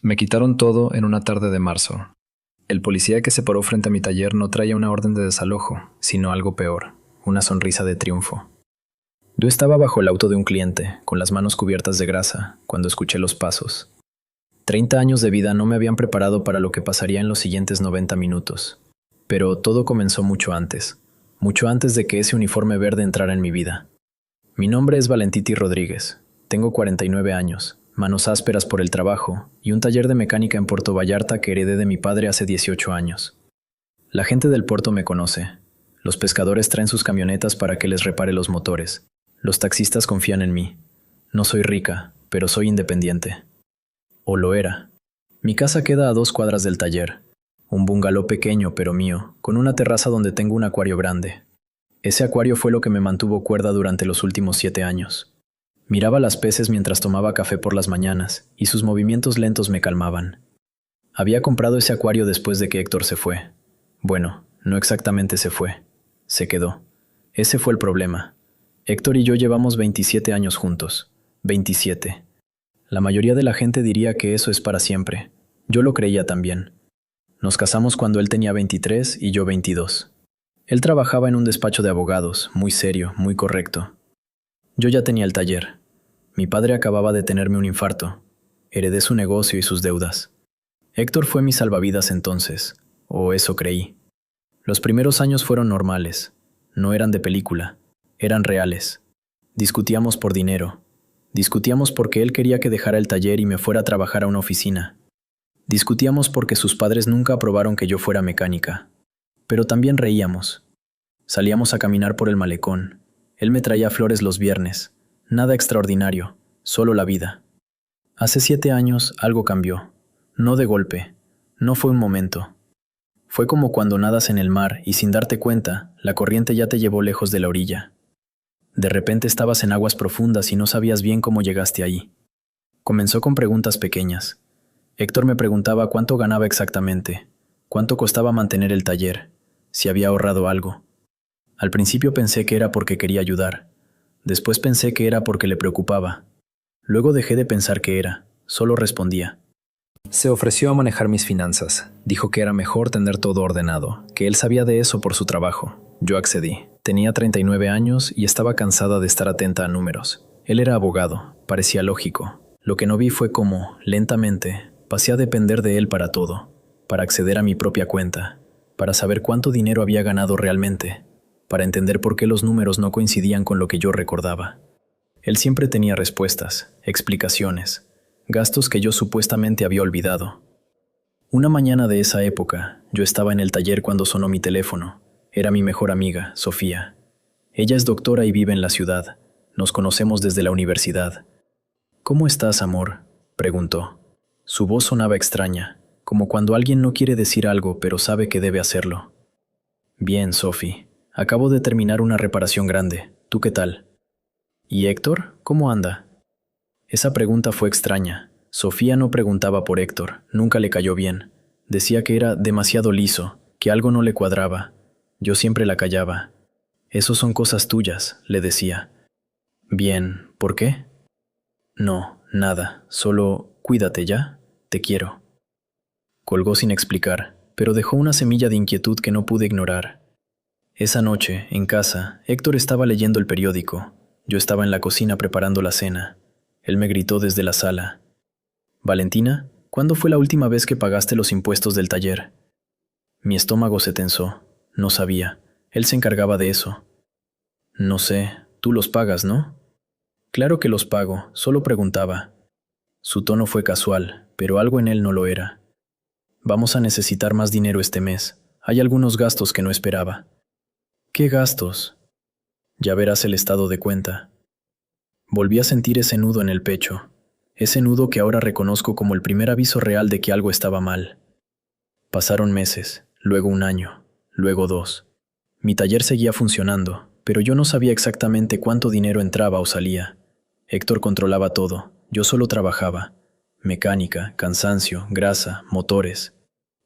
Me quitaron todo en una tarde de marzo. El policía que se paró frente a mi taller no traía una orden de desalojo, sino algo peor, una sonrisa de triunfo. Yo estaba bajo el auto de un cliente, con las manos cubiertas de grasa, cuando escuché los pasos. 30 años de vida no me habían preparado para lo que pasaría en los siguientes 90 minutos. Pero todo comenzó mucho antes de que ese uniforme verde entrara en mi vida. Mi nombre es Valentiti Rodríguez. Tengo 49 años, manos ásperas por el trabajo y un taller de mecánica en Puerto Vallarta que heredé de mi padre hace 18 años. La gente del puerto me conoce. Los pescadores traen sus camionetas para que les repare los motores. Los taxistas confían en mí. No soy rica, pero soy independiente. O lo era. Mi casa queda a 2 cuadras del taller. Un bungalow pequeño pero mío, con una terraza donde tengo un acuario grande. Ese acuario fue lo que me mantuvo cuerda durante los últimos 7 años. Miraba las peces mientras tomaba café por las mañanas, y sus movimientos lentos me calmaban. Había comprado ese acuario después de que Héctor se fue. Bueno, no exactamente se fue. Se quedó. Ese fue el problema. Héctor y yo llevamos 27 años juntos. 27. La mayoría de la gente diría que eso es para siempre. Yo lo creía también. Nos casamos cuando él tenía 23 y yo 22. Él trabajaba en un despacho de abogados, muy serio, muy correcto. Yo ya tenía el taller. Mi padre acababa de tenerme un infarto. Heredé su negocio y sus deudas. Héctor fue mi salvavidas entonces, o eso creí. Los primeros años fueron normales. No eran de película, eran reales. Discutíamos por dinero. Discutíamos porque él quería que dejara el taller y me fuera a trabajar a una oficina. Discutíamos porque sus padres nunca aprobaron que yo fuera mecánica. Pero también reíamos. Salíamos a caminar por el malecón. Él me traía flores los viernes. Nada extraordinario, solo la vida. Hace 7 años algo cambió. No de golpe. No fue un momento. Fue como cuando nadas en el mar y sin darte cuenta, la corriente ya te llevó lejos de la orilla. De repente estabas en aguas profundas y no sabías bien cómo llegaste allí. Comenzó con preguntas pequeñas. Héctor me preguntaba cuánto ganaba exactamente, cuánto costaba mantener el taller, si había ahorrado algo. Al principio pensé que era porque quería ayudar. Después pensé que era porque le preocupaba. Luego dejé de pensar que era, solo respondía. Se ofreció a manejar mis finanzas. Dijo que era mejor tener todo ordenado, que él sabía de eso por su trabajo. Yo accedí. Tenía 39 años y estaba cansada de estar atenta a números. Él era abogado, parecía lógico. Lo que no vi fue cómo, lentamente, pasé a depender de él para todo, para acceder a mi propia cuenta, para saber cuánto dinero había ganado realmente, para entender por qué los números no coincidían con lo que yo recordaba. Él siempre tenía respuestas, explicaciones, gastos que yo supuestamente había olvidado. Una mañana de esa época, yo estaba en el taller cuando sonó mi teléfono. Era mi mejor amiga, Sofía. Ella es doctora y vive en la ciudad. Nos conocemos desde la universidad. ¿Cómo estás, amor?, preguntó. Su voz sonaba extraña, como cuando alguien no quiere decir algo pero sabe que debe hacerlo. Bien, Sophie. Acabo de terminar una reparación grande. ¿Tú qué tal? ¿Y Héctor? ¿Cómo anda? Esa pregunta fue extraña. Sofía no preguntaba por Héctor, nunca le cayó bien. Decía que era demasiado liso, que algo no le cuadraba. Yo siempre la callaba. «Esos son cosas tuyas», le decía. «Bien, ¿por qué?» «No, nada, solo cuídate ya, te quiero». Colgó sin explicar, pero dejó una semilla de inquietud que no pude ignorar. Esa noche, en casa, Héctor estaba leyendo el periódico. Yo estaba en la cocina preparando la cena. Él me gritó desde la sala. «Valentina, ¿cuándo fue la última vez que pagaste los impuestos del taller?» Mi estómago se tensó. No sabía. Él se encargaba de eso. «No sé, tú los pagas, ¿no?» «Claro que los pago, solo preguntaba». Su tono fue casual, pero algo en él no lo era. «Vamos a necesitar más dinero este mes. Hay algunos gastos que no esperaba». «¿Qué gastos?» «Ya verás el estado de cuenta». Volví a sentir ese nudo en el pecho, ese nudo que ahora reconozco como el primer aviso real de que algo estaba mal. Pasaron meses, luego 1 año, luego 2. Mi taller seguía funcionando, pero yo no sabía exactamente cuánto dinero entraba o salía. Héctor controlaba todo, yo solo trabajaba. Mecánica, cansancio, grasa, motores.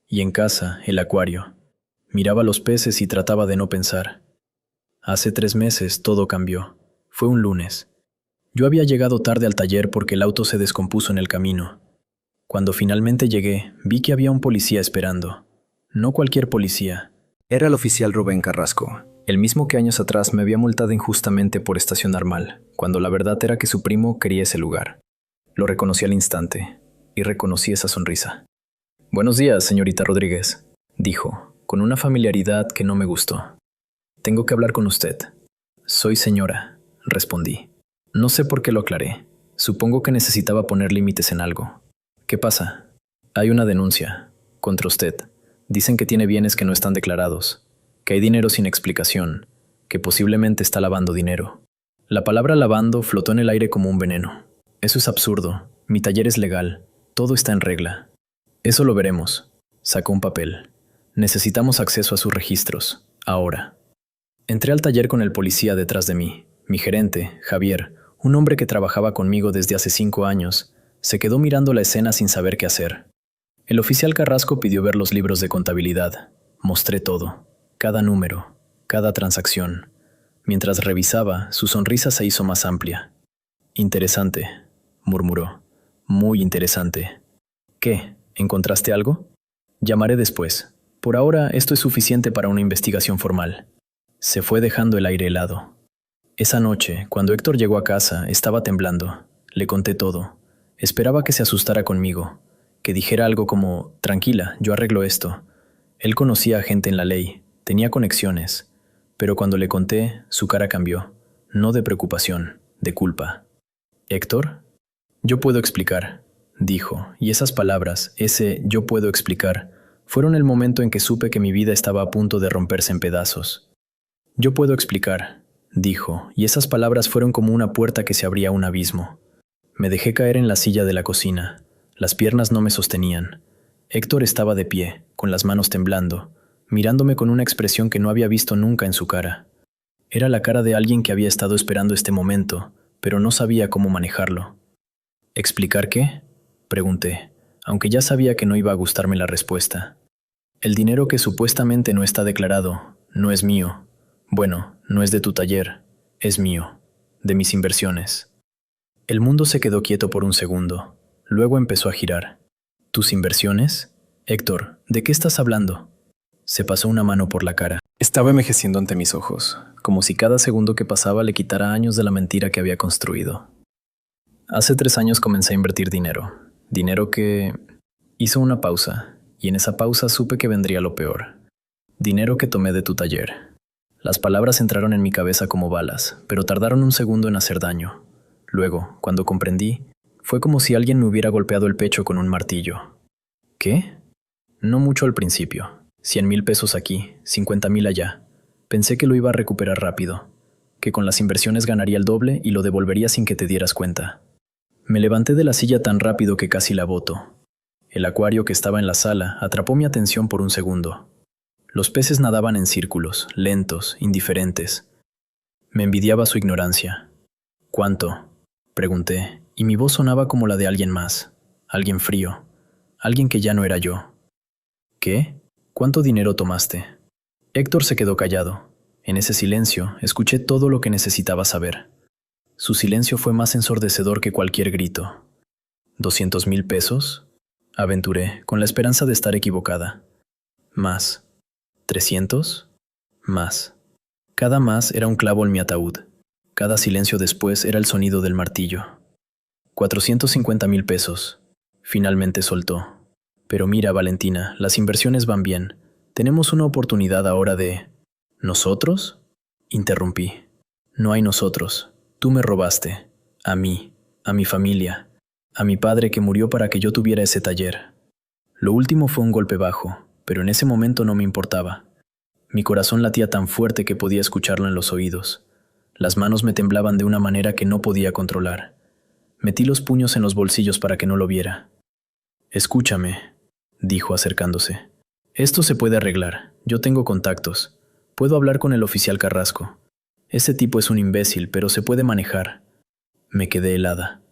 Y en casa, el acuario. Miraba los peces y trataba de no pensar. Hace 3 meses todo cambió. Fue un lunes. Yo había llegado tarde al taller porque el auto se descompuso en el camino. Cuando finalmente llegué, vi que había un policía esperando. No cualquier policía. Era el oficial Rubén Carrasco. El mismo que años atrás me había multado injustamente por estacionar mal, cuando la verdad era que su primo quería ese lugar. Lo reconocí al instante, y reconocí esa sonrisa. «Buenos días, señorita Rodríguez», dijo, con una familiaridad que no me gustó. «Tengo que hablar con usted». «Soy señora», respondí. No sé por qué lo aclaré. Supongo que necesitaba poner límites en algo. «¿Qué pasa?» «Hay una denuncia. Contra usted. Dicen que tiene bienes que no están declarados, que hay dinero sin explicación, que posiblemente está lavando dinero». La palabra lavando flotó en el aire como un veneno. «Eso es absurdo. Mi taller es legal. Todo está en regla». «Eso lo veremos». Sacó un papel. «Necesitamos acceso a sus registros. Ahora». Entré al taller con el policía detrás de mí. Mi gerente, Javier, un hombre que trabajaba conmigo desde hace 5 años, se quedó mirando la escena sin saber qué hacer. El oficial Carrasco pidió ver los libros de contabilidad. Mostré todo. Cada número. Cada transacción. Mientras revisaba, su sonrisa se hizo más amplia. «Interesante», murmuró. «Muy interesante». «¿Qué? ¿Encontraste algo?» «Llamaré después. Por ahora, esto es suficiente para una investigación formal». Se fue dejando el aire helado. Esa noche, cuando Héctor llegó a casa, estaba temblando. Le conté todo. Esperaba que se asustara conmigo, que dijera algo como: «Tranquila, yo arreglo esto». Él conocía a gente en la ley, tenía conexiones, pero cuando le conté, su cara cambió, no de preocupación, de culpa. «¿Héctor?» «Yo puedo explicar», dijo, y esas palabras, ese «yo puedo explicar», fueron el momento en que supe que mi vida estaba a punto de romperse en pedazos. «Yo puedo explicar», dijo, y esas palabras fueron como una puerta que se abría a un abismo. Me dejé caer en la silla de la cocina. Las piernas no me sostenían. Héctor estaba de pie, con las manos temblando, mirándome con una expresión que no había visto nunca en su cara. Era la cara de alguien que había estado esperando este momento, pero no sabía cómo manejarlo. «¿Explicar qué?», pregunté, aunque ya sabía que no iba a gustarme la respuesta. «El dinero que supuestamente no está declarado, no es mío. Bueno, no es de tu taller, es mío, de mis inversiones». El mundo se quedó quieto por un segundo, luego empezó a girar. «¿Tus inversiones? Héctor, ¿de qué estás hablando?» Se pasó una mano por la cara. Estaba envejeciendo ante mis ojos, como si cada segundo que pasaba le quitara años de la mentira que había construido. Hace 3 años comencé a invertir dinero. Dinero que... Hizo una pausa, y en esa pausa supe que vendría lo peor. Dinero que tomé de tu taller. Las palabras entraron en mi cabeza como balas, pero tardaron un segundo en hacer daño. Luego, cuando comprendí, fue como si alguien me hubiera golpeado el pecho con un martillo. ¿Qué? No mucho al principio. 100,000 pesos aquí, 50,000 allá. Pensé que lo iba a recuperar rápido, que con las inversiones ganaría el doble y lo devolvería sin que te dieras cuenta. Me levanté de la silla tan rápido que casi la boto. El acuario que estaba en la sala atrapó mi atención por un segundo. Los peces nadaban en círculos, lentos, indiferentes. Me envidiaba su ignorancia. «¿Cuánto?», pregunté, y mi voz sonaba como la de alguien más, alguien frío, alguien que ya no era yo. «¿Qué? ¿Cuánto dinero tomaste?». Héctor se quedó callado. En ese silencio, escuché todo lo que necesitaba saber. Su silencio fue más ensordecedor que cualquier grito. «¿200,000 pesos?», aventuré, con la esperanza de estar equivocada. «Más». «¿300? Más». Cada más era un clavo en mi ataúd. Cada silencio después era el sonido del martillo. «450,000 pesos». Finalmente soltó. «Pero mira, Valentina, las inversiones van bien. Tenemos una oportunidad ahora de...». «¿Nosotros?», interrumpí. «No hay nosotros. Tú me robaste. A mí, a mi familia, a mi padre que murió para que yo tuviera ese taller». Lo último fue un golpe bajo, pero en ese momento no me importaba. Mi corazón latía tan fuerte que podía escucharlo en los oídos. Las manos me temblaban de una manera que no podía controlar. Metí los puños en los bolsillos para que no lo viera. «Escúchame», dijo acercándose. «Esto se puede arreglar. Yo tengo contactos. Puedo hablar con el oficial Carrasco. Ese tipo es un imbécil, pero se puede manejar». Me quedé helada.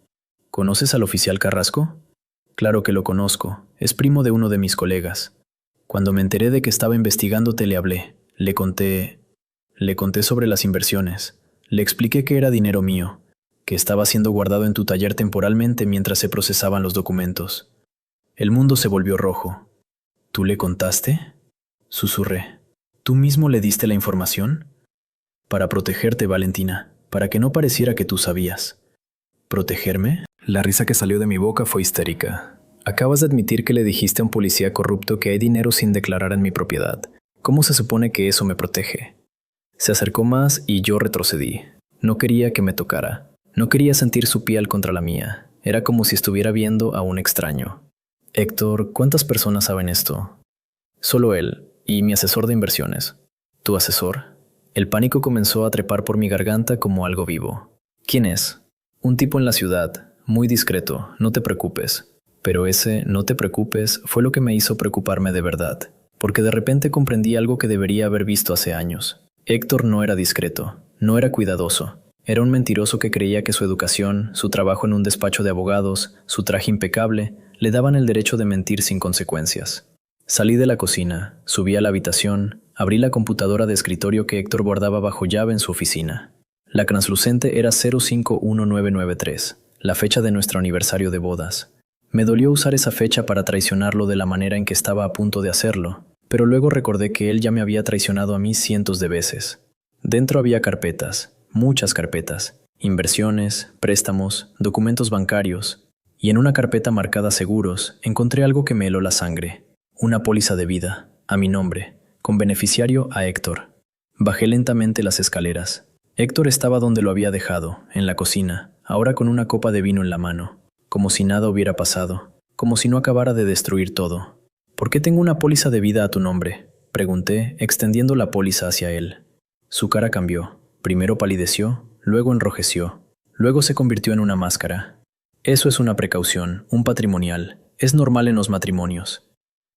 «¿Conoces al oficial Carrasco?». «Claro que lo conozco. Es primo de uno de mis colegas. Cuando me enteré de que estaba investigándote le hablé. Le conté sobre las inversiones. Le expliqué que era dinero mío, que estaba siendo guardado en tu taller temporalmente mientras se procesaban los documentos. El mundo se volvió rojo. ¿Tú le contaste? Susurré. ¿Tú mismo le diste la información? Para protegerte, Valentina, para que no pareciera que tú sabías. ¿Protegerme? La risa que salió de mi boca fue histérica. Acabas de admitir que le dijiste a un policía corrupto que hay dinero sin declarar en mi propiedad. ¿Cómo se supone que eso me protege? Se acercó más y yo retrocedí. No quería que me tocara. No quería sentir su piel contra la mía. Era como si estuviera viendo a un extraño. Héctor, ¿cuántas personas saben esto? Solo él y mi asesor de inversiones. ¿Tu asesor? El pánico comenzó a trepar por mi garganta como algo vivo. ¿Quién es? Un tipo en la ciudad, muy discreto, no te preocupes. Pero ese no te preocupes fue lo que me hizo preocuparme de verdad, porque de repente comprendí algo que debería haber visto hace años. Héctor no era discreto, no era cuidadoso. Era un mentiroso que creía que su educación, su trabajo en un despacho de abogados, su traje impecable, le daban el derecho de mentir sin consecuencias. Salí de la cocina, subí a la habitación, abrí la computadora de escritorio que Héctor guardaba bajo llave en su oficina. La translucente era 051993, la fecha de nuestro aniversario de bodas. Me dolió usar esa fecha para traicionarlo de la manera en que estaba a punto de hacerlo, pero luego recordé que él ya me había traicionado a mí cientos de veces. Dentro había carpetas, muchas carpetas, inversiones, préstamos, documentos bancarios, y en una carpeta marcada seguros encontré algo que me heló la sangre. Una póliza de vida, a mi nombre, con beneficiario a Héctor. Bajé lentamente las escaleras. Héctor estaba donde lo había dejado, en la cocina, ahora con una copa de vino en la mano, como si nada hubiera pasado, como si no acabara de destruir todo. ¿Por qué tengo una póliza de vida a tu nombre?, pregunté, extendiendo la póliza hacia él. Su cara cambió. Primero palideció, luego enrojeció, luego se convirtió en una máscara. Eso es una precaución, un patrimonial. Es normal en los matrimonios.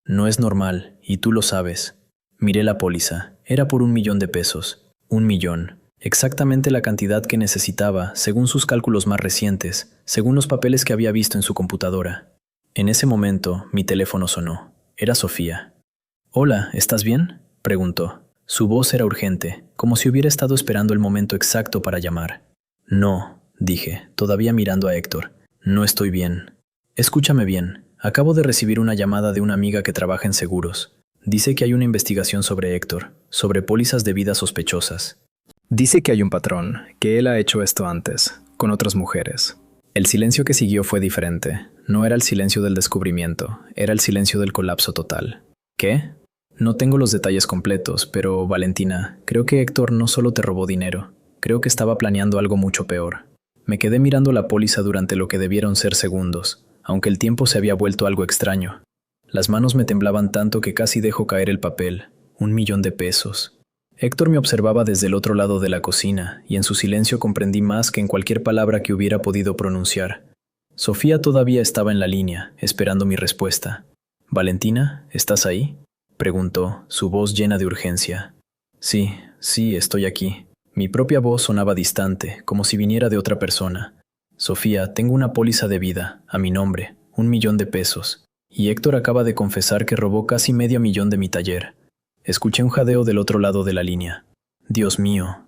No es normal, y tú lo sabes. Miré la póliza. Era por 1 millón de pesos. 1 millón. Exactamente la cantidad que necesitaba, según sus cálculos más recientes, según los papeles que había visto en su computadora. En ese momento, mi teléfono sonó. Era Sofía. «Hola, ¿estás bien?», preguntó. Su voz era urgente, como si hubiera estado esperando el momento exacto para llamar. «No», dije, todavía mirando a Héctor. «No estoy bien». «Escúchame bien. Acabo de recibir una llamada de una amiga que trabaja en seguros. Dice que hay una investigación sobre Héctor, sobre pólizas de vida sospechosas. Dice que hay un patrón, que él ha hecho esto antes, con otras mujeres». El silencio que siguió fue diferente. No era el silencio del descubrimiento, era el silencio del colapso total. ¿Qué? No tengo los detalles completos, pero, Valentina, creo que Héctor no solo te robó dinero. Creo que estaba planeando algo mucho peor. Me quedé mirando la póliza durante lo que debieron ser segundos, aunque el tiempo se había vuelto algo extraño. Las manos me temblaban tanto que casi dejo caer el papel. 1 millón de pesos. Héctor me observaba desde el otro lado de la cocina, y en su silencio comprendí más que en cualquier palabra que hubiera podido pronunciar. Sofía todavía estaba en la línea, esperando mi respuesta. «Valentina, ¿estás ahí?», preguntó, su voz llena de urgencia. Sí, estoy aquí». Mi propia voz sonaba distante, como si viniera de otra persona. «Sofía, tengo una póliza de vida, a mi nombre, 1 millón de pesos. Y Héctor acaba de confesar que robó casi medio millón de mi taller». Escuché un jadeo del otro lado de la línea. Dios mío,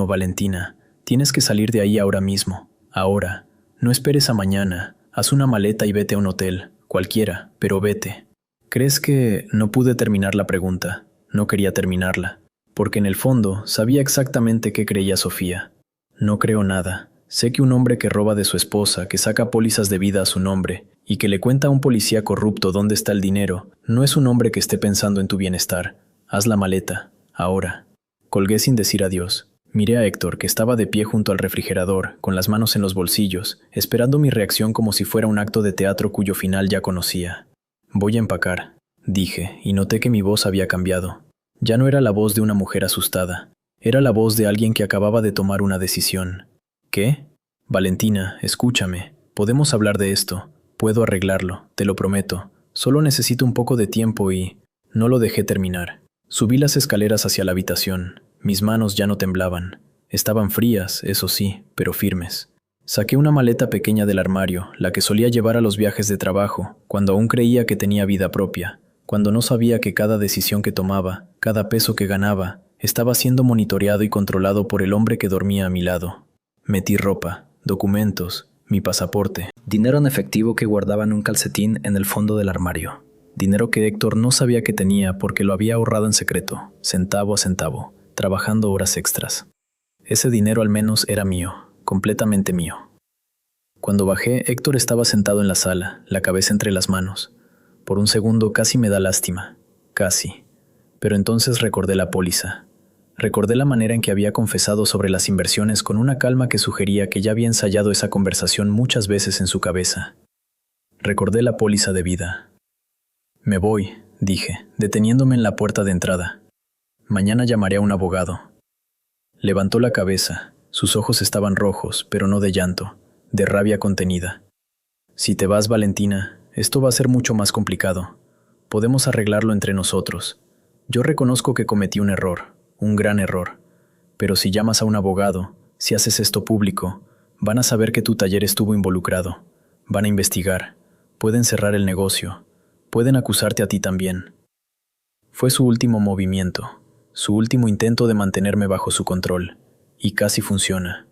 Valentina, tienes que salir de ahí ahora mismo, ahora. No esperes a mañana, haz una maleta y vete a un hotel, cualquiera, pero vete». ¿Crees que no pude terminar la pregunta? No quería terminarla, porque en el fondo sabía exactamente qué creía Sofía. No creo nada. Sé que un hombre que roba de su esposa, que saca pólizas de vida a su nombre, y que le cuenta a un policía corrupto dónde está el dinero, no es un hombre que esté pensando en tu bienestar. Haz la maleta, ahora. Colgué sin decir adiós. Miré a Héctor, que estaba de pie junto al refrigerador, con las manos en los bolsillos, esperando mi reacción como si fuera un acto de teatro cuyo final ya conocía. «Voy a empacar», dije, y noté que mi voz había cambiado. Ya no era la voz de una mujer asustada. Era la voz de alguien que acababa de tomar una decisión. «¿Qué? Valentina, escúchame. Podemos hablar de esto. Puedo arreglarlo, te lo prometo. Solo necesito un poco de tiempo y...». No lo dejé terminar. Subí las escaleras hacia la habitación. Mis manos ya no temblaban. Estaban frías, eso sí, pero firmes. Saqué una maleta pequeña del armario, la que solía llevar a los viajes de trabajo, cuando aún creía que tenía vida propia, cuando no sabía que cada decisión que tomaba, cada peso que ganaba, estaba siendo monitoreado y controlado por el hombre que dormía a mi lado. Metí ropa, documentos, mi pasaporte, dinero en efectivo que guardaba en un calcetín en el fondo del armario. Dinero que Héctor no sabía que tenía porque lo había ahorrado en secreto, centavo a centavo, trabajando horas extras. Ese dinero al menos era mío, completamente mío. Cuando bajé, Héctor estaba sentado en la sala, la cabeza entre las manos. Por un segundo casi me da lástima, casi. Pero entonces recordé la póliza. Recordé la manera en que había confesado sobre las inversiones con una calma que sugería que ya había ensayado esa conversación muchas veces en su cabeza. Recordé la póliza de vida. Me voy, dije, deteniéndome en la puerta de entrada. Mañana llamaré a un abogado. Levantó la cabeza. Sus ojos estaban rojos, pero no de llanto, de rabia contenida. Si te vas, Valentina, esto va a ser mucho más complicado. Podemos arreglarlo entre nosotros. Yo reconozco que cometí un error, un gran error. Pero si llamas a un abogado, si haces esto público, van a saber que tu taller estuvo involucrado. Van a investigar. Pueden cerrar el negocio. Pueden acusarte a ti también. Fue su último movimiento, su último intento de mantenerme bajo su control, y casi funciona.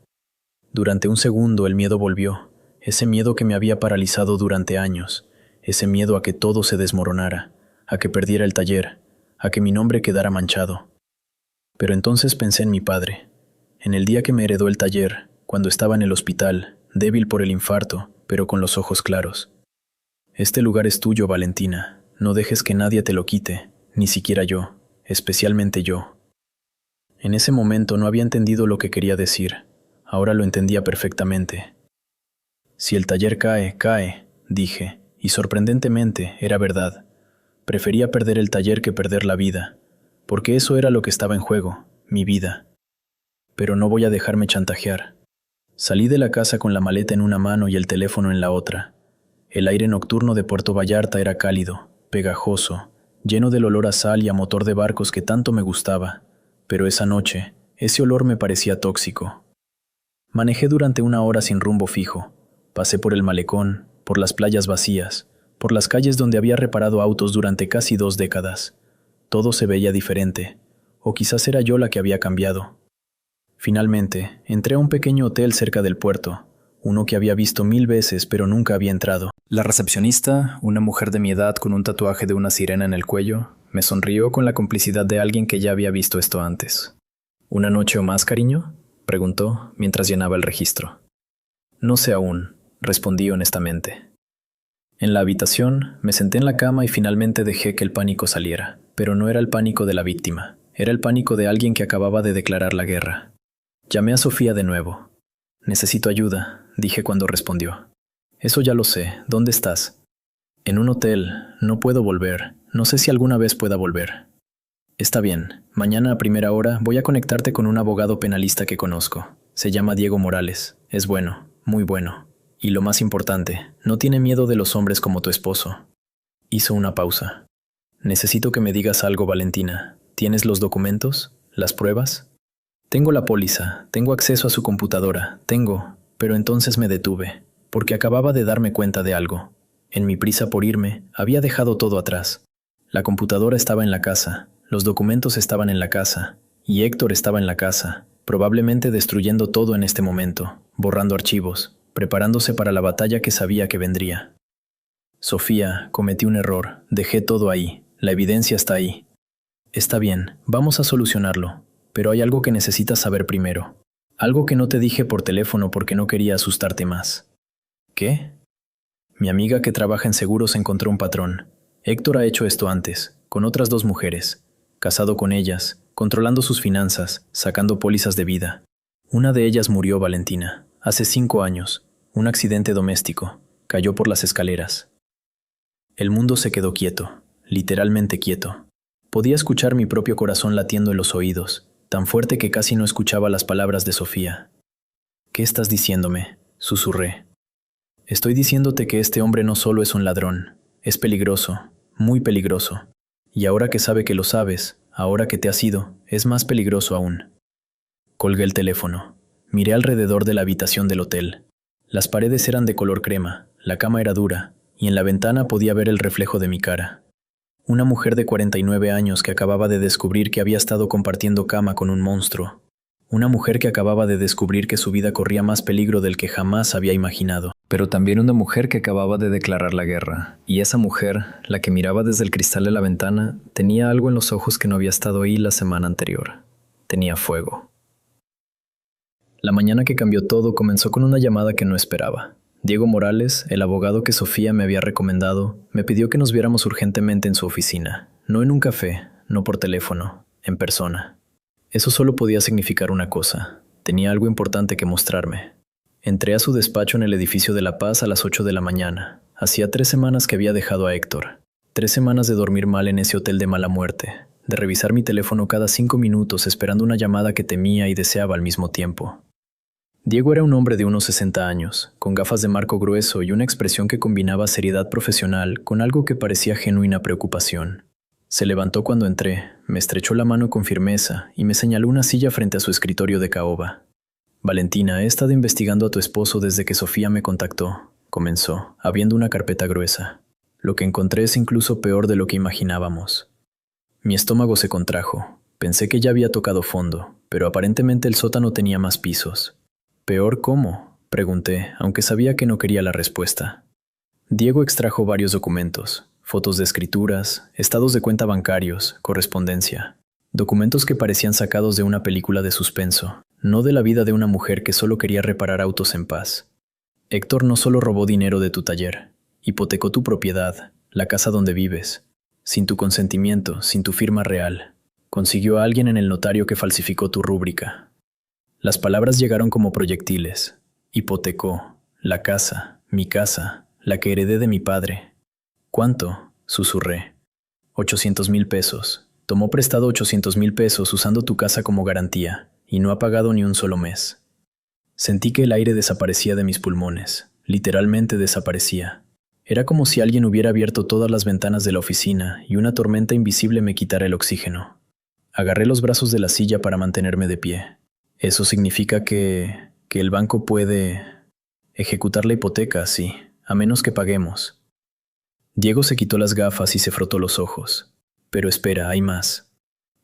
Durante un segundo el miedo volvió, ese miedo que me había paralizado durante años, ese miedo a que todo se desmoronara, a que perdiera el taller, a que mi nombre quedara manchado. Pero entonces pensé en mi padre, en el día que me heredó el taller, cuando estaba en el hospital, débil por el infarto, pero con los ojos claros. Este lugar es tuyo, Valentina. No dejes que nadie te lo quite, ni siquiera yo, especialmente yo. En ese momento no había entendido lo que quería decir. Ahora lo entendía perfectamente. Si el taller cae, cae, dije, y sorprendentemente era verdad. Prefería perder el taller que perder la vida, porque eso era lo que estaba en juego, mi vida. Pero no voy a dejarme chantajear. Salí de la casa con la maleta en una mano y el teléfono en la otra. El aire nocturno de Puerto Vallarta era cálido, pegajoso, lleno del olor a sal y a motor de barcos que tanto me gustaba, pero esa noche, ese olor me parecía tóxico. Manejé durante una hora sin rumbo fijo. Pasé por el malecón, por las playas vacías, por las calles donde había reparado autos durante casi 2 décadas. Todo se veía diferente, o quizás era yo la que había cambiado. Finalmente, entré a un pequeño hotel cerca del puerto, uno que había visto 1000 veces pero nunca había entrado. La recepcionista, una mujer de mi edad con un tatuaje de una sirena en el cuello, me sonrió con la complicidad de alguien que ya había visto esto antes. ¿Una noche o más, cariño?, preguntó mientras llenaba el registro. No sé aún, respondí honestamente. En la habitación, me senté en la cama y finalmente dejé que el pánico saliera, pero no era el pánico de la víctima, era el pánico de alguien que acababa de declarar la guerra. Llamé a Sofía de nuevo. Necesito ayuda, dije cuando respondió. Eso ya lo sé, ¿dónde estás? En un hotel, no puedo volver, no sé si alguna vez pueda volver. Está bien, mañana a primera hora voy a conectarte con un abogado penalista que conozco. Se llama Diego Morales, es bueno, muy bueno. Y lo más importante, no tiene miedo de los hombres como tu esposo. Hizo una pausa. Necesito que me digas algo, Valentina. ¿Tienes los documentos? ¿Las pruebas? Tengo la póliza, tengo acceso a su computadora, pero entonces me detuve, porque acababa de darme cuenta de algo. En mi prisa por irme, había dejado todo atrás. La computadora estaba en la casa, los documentos estaban en la casa, y Héctor estaba en la casa, probablemente destruyendo todo en este momento, borrando archivos, preparándose para la batalla que sabía que vendría. Sofía, cometí un error, dejé todo ahí, la evidencia está ahí. Está bien, vamos a solucionarlo. Pero hay algo que necesitas saber primero. Algo que no te dije por teléfono porque no quería asustarte más. ¿Qué? Mi amiga que trabaja en seguros encontró un patrón. Héctor ha hecho esto antes, con otras 2 mujeres. Casado con ellas, controlando sus finanzas, sacando pólizas de vida. Una de ellas murió, Valentina, hace 5 años. Un accidente doméstico. Cayó por las escaleras. El mundo se quedó quieto, literalmente quieto. Podía escuchar mi propio corazón latiendo en los oídos, tan fuerte que casi no escuchaba las palabras de Sofía. ¿Qué estás diciéndome?, susurré. Estoy diciéndote que este hombre no solo es un ladrón, es peligroso, muy peligroso. Y ahora que sabe que lo sabes, ahora que te has ido, es más peligroso aún. Colgué el teléfono. Miré alrededor de la habitación del hotel. Las paredes eran de color crema, la cama era dura, y en la ventana podía ver el reflejo de mi cara. Una mujer de 49 años que acababa de descubrir que había estado compartiendo cama con un monstruo. Una mujer que acababa de descubrir que su vida corría más peligro del que jamás había imaginado. Pero también una mujer que acababa de declarar la guerra. Y esa mujer, la que miraba desde el cristal de la ventana, tenía algo en los ojos que no había estado ahí la semana anterior. Tenía fuego. La mañana que cambió todo comenzó con una llamada que no esperaba. Diego Morales, el abogado que Sofía me había recomendado, me pidió que nos viéramos urgentemente en su oficina. No en un café, no por teléfono, en persona. Eso solo podía significar una cosa. Tenía algo importante que mostrarme. Entré a su despacho en el edificio de La Paz a las 8 de la mañana. Hacía 3 semanas que había dejado a Héctor. 3 semanas de dormir mal en ese hotel de mala muerte. De revisar mi teléfono cada 5 minutos esperando una llamada que temía y deseaba al mismo tiempo. Diego era un hombre de unos 60 años, con gafas de marco grueso y una expresión que combinaba seriedad profesional con algo que parecía genuina preocupación. Se levantó cuando entré, me estrechó la mano con firmeza y me señaló una silla frente a su escritorio de caoba. «Valentina, he estado investigando a tu esposo desde que Sofía me contactó», comenzó, abriendo una carpeta gruesa. «Lo que encontré es incluso peor de lo que imaginábamos». Mi estómago se contrajo. Pensé que ya había tocado fondo, pero aparentemente el sótano tenía más pisos. «¿Peor cómo?», pregunté, aunque sabía que no quería la respuesta. Diego extrajo varios documentos, fotos de escrituras, estados de cuenta bancarios, correspondencia. Documentos que parecían sacados de una película de suspenso, no de la vida de una mujer que solo quería reparar autos en paz. Héctor no solo robó dinero de tu taller, hipotecó tu propiedad, la casa donde vives, sin tu consentimiento, sin tu firma real. Consiguió a alguien en el notario que falsificó tu rúbrica. Las palabras llegaron como proyectiles. Hipotecó, la casa, mi casa, la que heredé de mi padre. ¿Cuánto?, susurré. 800,000 pesos. Tomó prestado 800,000 pesos usando tu casa como garantía, y no ha pagado ni un solo mes. Sentí que el aire desaparecía de mis pulmones, literalmente desaparecía. Era como si alguien hubiera abierto todas las ventanas de la oficina y una tormenta invisible me quitara el oxígeno. Agarré los brazos de la silla para mantenerme de pie. Eso significa que el banco puede ejecutar la hipoteca, sí, a menos que paguemos. Diego se quitó las gafas y se frotó los ojos. Pero espera, hay más.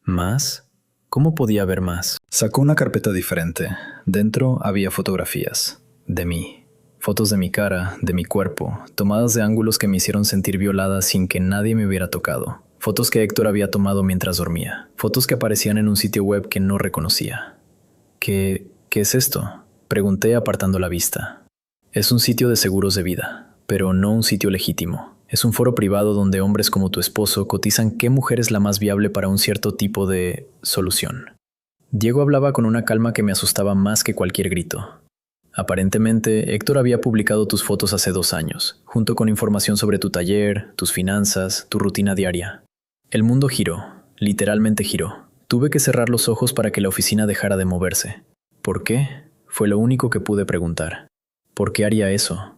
¿Más? ¿Cómo podía haber más? Sacó una carpeta diferente. Dentro había fotografías. De mí. Fotos de mi cara, de mi cuerpo, tomadas de ángulos que me hicieron sentir violada sin que nadie me hubiera tocado. Fotos que Héctor había tomado mientras dormía. Fotos que aparecían en un sitio web que no reconocía. ¿Qué es esto?, pregunté apartando la vista. Es un sitio de seguros de vida, pero no un sitio legítimo. Es un foro privado donde hombres como tu esposo cotizan qué mujer es la más viable para un cierto tipo de solución. Diego hablaba con una calma que me asustaba más que cualquier grito. Aparentemente, Héctor había publicado tus fotos hace 2 años, junto con información sobre tu taller, tus finanzas, tu rutina diaria. El mundo giró, literalmente giró. Tuve que cerrar los ojos para que la oficina dejara de moverse. ¿Por qué? Fue lo único que pude preguntar. ¿Por qué haría eso?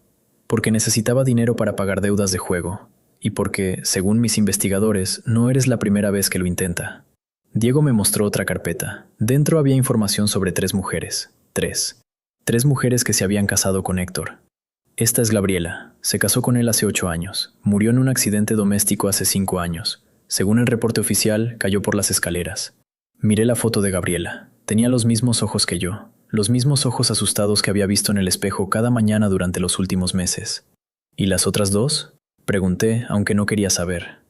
Porque necesitaba dinero para pagar deudas de juego. Y porque, según mis investigadores, no eres la primera vez que lo intenta. Diego me mostró otra carpeta. Dentro había información sobre 3 mujeres. 3 mujeres que se habían casado con Héctor. Esta es Gabriela. Se casó con él hace 8 años. Murió en un accidente doméstico hace 5 años. Según el reporte oficial, cayó por las escaleras. Miré la foto de Gabriela. Tenía los mismos ojos que yo, los mismos ojos asustados que había visto en el espejo cada mañana durante los últimos meses. ¿Y las otras 2? Pregunté, aunque no quería saber.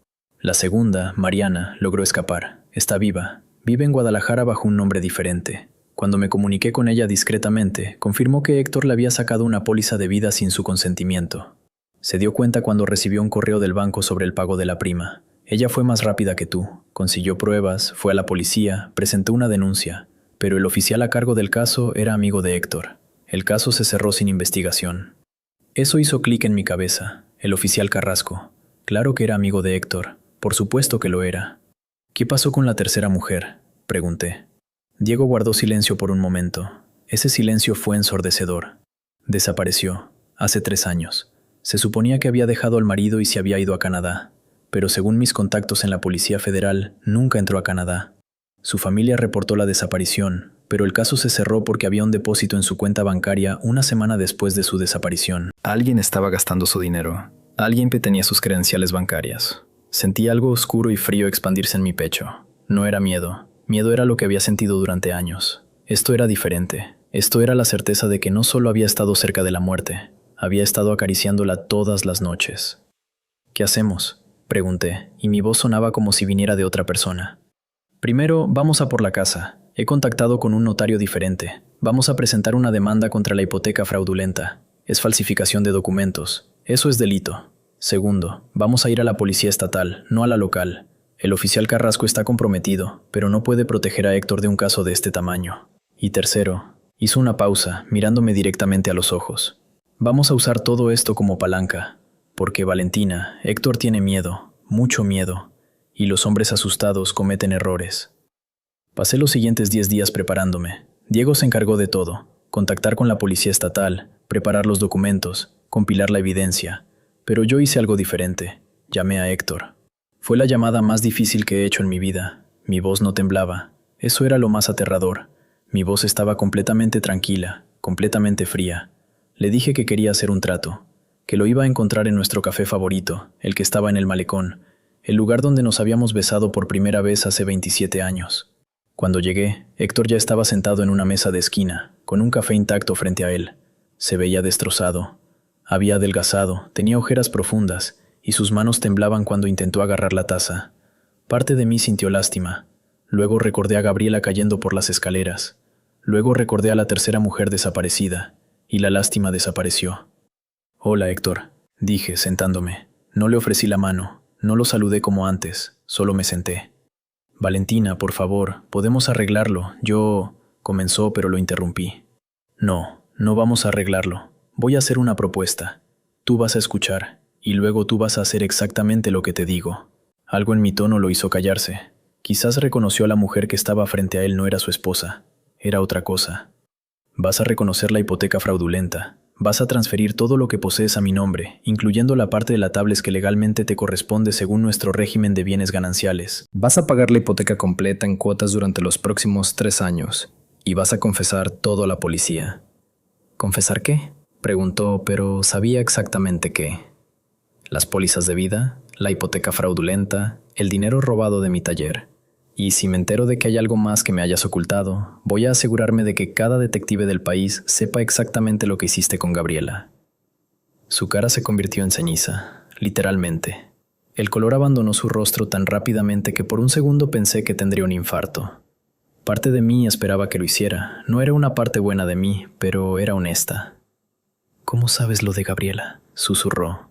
La segunda, Mariana, logró escapar. Está viva. Vive en Guadalajara bajo un nombre diferente. Cuando me comuniqué con ella discretamente, confirmó que Héctor le había sacado una póliza de vida sin su consentimiento. Se dio cuenta cuando recibió un correo del banco sobre el pago de la prima. Ella fue más rápida que tú, consiguió pruebas, fue a la policía, presentó una denuncia, pero el oficial a cargo del caso era amigo de Héctor. El caso se cerró sin investigación. Eso hizo clic en mi cabeza, el oficial Carrasco. Claro que era amigo de Héctor, por supuesto que lo era. ¿Qué pasó con la tercera mujer?, pregunté. Diego guardó silencio por un momento. Ese silencio fue ensordecedor. Desapareció, hace 3 años. Se suponía que había dejado al marido y se había ido a Canadá. Pero según mis contactos en la Policía Federal, nunca entró a Canadá. Su familia reportó la desaparición, pero el caso se cerró porque había un depósito en su cuenta bancaria una semana después de su desaparición. Alguien estaba gastando su dinero. Alguien tenía sus credenciales bancarias. Sentí algo oscuro y frío expandirse en mi pecho. No era miedo. Miedo era lo que había sentido durante años. Esto era diferente. Esto era la certeza de que no solo había estado cerca de la muerte, había estado acariciándola todas las noches. ¿Qué hacemos?, pregunté, y mi voz sonaba como si viniera de otra persona. Primero, vamos a por la casa. He contactado con un notario diferente. Vamos a presentar una demanda contra la hipoteca fraudulenta. Es falsificación de documentos. Eso es delito. Segundo, vamos a ir a la policía estatal, no a la local. El oficial Carrasco está comprometido, pero no puede proteger a Héctor de un caso de este tamaño. Y tercero, hizo una pausa, mirándome directamente a los ojos. Vamos a usar todo esto como palanca, porque Valentina, Héctor tiene miedo, mucho miedo, y los hombres asustados cometen errores. Pasé los siguientes 10 días preparándome. Diego se encargó de todo: contactar con la policía estatal, preparar los documentos, compilar la evidencia. Pero yo hice algo diferente. Llamé a Héctor. Fue la llamada más difícil que he hecho en mi vida. Mi voz no temblaba. Eso era lo más aterrador. Mi voz estaba completamente tranquila, completamente fría. Le dije que quería hacer un trato, que lo iba a encontrar en nuestro café favorito, el que estaba en el malecón, el lugar donde nos habíamos besado por primera vez hace 27 años. Cuando llegué, Héctor ya estaba sentado en una mesa de esquina, con un café intacto frente a él. Se veía destrozado. Había adelgazado, tenía ojeras profundas, y sus manos temblaban cuando intentó agarrar la taza. Parte de mí sintió lástima. Luego recordé a Gabriela cayendo por las escaleras. Luego recordé a la tercera mujer desaparecida, y la lástima desapareció. «Hola, Héctor», dije, sentándome. No le ofrecí la mano, no lo saludé como antes, solo me senté. «Valentina, por favor, podemos arreglarlo. Yo…» comenzó, pero lo interrumpí. «No, no vamos a arreglarlo. Voy a hacer una propuesta. Tú vas a escuchar, y luego tú vas a hacer exactamente lo que te digo». Algo en mi tono lo hizo callarse. Quizás reconoció a la mujer que estaba frente a él no era su esposa. Era otra cosa. «Vas a reconocer la hipoteca fraudulenta. Vas a transferir todo lo que posees a mi nombre, incluyendo la parte de la tablet que legalmente te corresponde según nuestro régimen de bienes gananciales. Vas a pagar la hipoteca completa en cuotas durante los próximos 3 años, y vas a confesar todo a la policía». «¿Confesar qué?», preguntó, pero sabía exactamente qué. Las pólizas de vida, la hipoteca fraudulenta, el dinero robado de mi taller. Y si me entero de que hay algo más que me hayas ocultado, voy a asegurarme de que cada detective del país sepa exactamente lo que hiciste con Gabriela». Su cara se convirtió en ceniza, literalmente. El color abandonó su rostro tan rápidamente que por un segundo pensé que tendría un infarto. Parte de mí esperaba que lo hiciera. No era una parte buena de mí, pero era honesta. «¿Cómo sabes lo de Gabriela?», susurró.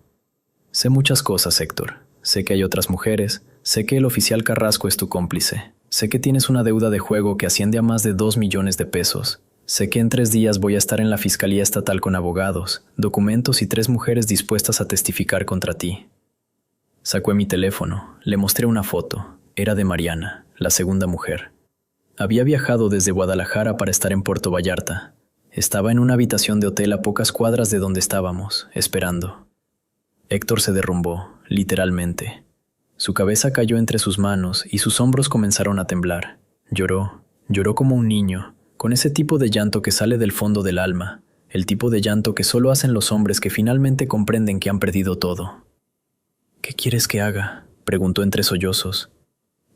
«Sé muchas cosas, Héctor. Sé que hay otras mujeres. Sé que el oficial Carrasco es tu cómplice. Sé que tienes una deuda de juego que asciende a más de 2 millones de pesos. Sé que en 3 días voy a estar en la Fiscalía Estatal con abogados, documentos y 3 mujeres dispuestas a testificar contra ti». Sacó mi teléfono. Le mostré una foto. Era de Mariana, la segunda mujer. Había viajado desde Guadalajara para estar en Puerto Vallarta. Estaba en una habitación de hotel a pocas cuadras de donde estábamos, esperando. Héctor se derrumbó, literalmente. Su cabeza cayó entre sus manos y sus hombros comenzaron a temblar. Lloró como un niño, con ese tipo de llanto que sale del fondo del alma, el tipo de llanto que solo hacen los hombres que finalmente comprenden que han perdido todo. «¿Qué quieres que haga?», preguntó entre sollozos.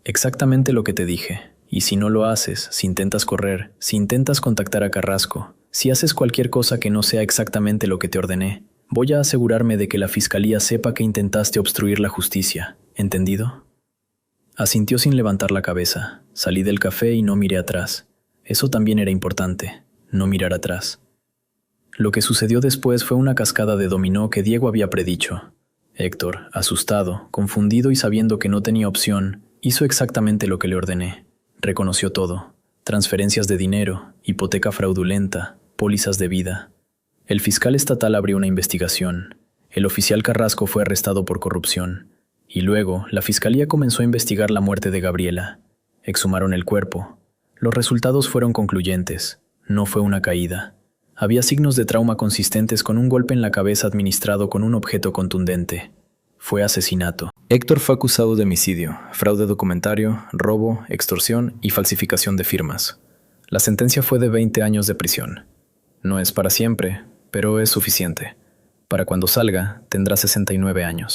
«Exactamente lo que te dije. Y si no lo haces, si intentas correr, si intentas contactar a Carrasco, si haces cualquier cosa que no sea exactamente lo que te ordené, voy a asegurarme de que la fiscalía sepa que intentaste obstruir la justicia. ¿Entendido?». Asintió sin levantar la cabeza. Salí del café y no miré atrás. Eso también era importante, no mirar atrás. Lo que sucedió después fue una cascada de dominó que Diego había predicho. Héctor, asustado, confundido y sabiendo que no tenía opción, hizo exactamente lo que le ordené. Reconoció todo: transferencias de dinero, hipoteca fraudulenta, pólizas de vida. El fiscal estatal abrió una investigación. El oficial Carrasco fue arrestado por corrupción. Y luego, la fiscalía comenzó a investigar la muerte de Gabriela. Exhumaron el cuerpo. Los resultados fueron concluyentes. No fue una caída. Había signos de trauma consistentes con un golpe en la cabeza administrado con un objeto contundente. Fue asesinato. Héctor fue acusado de homicidio, fraude documentario, robo, extorsión y falsificación de firmas. La sentencia fue de 20 años de prisión. No es para siempre, pero es suficiente. Para cuando salga, tendrá 69 años.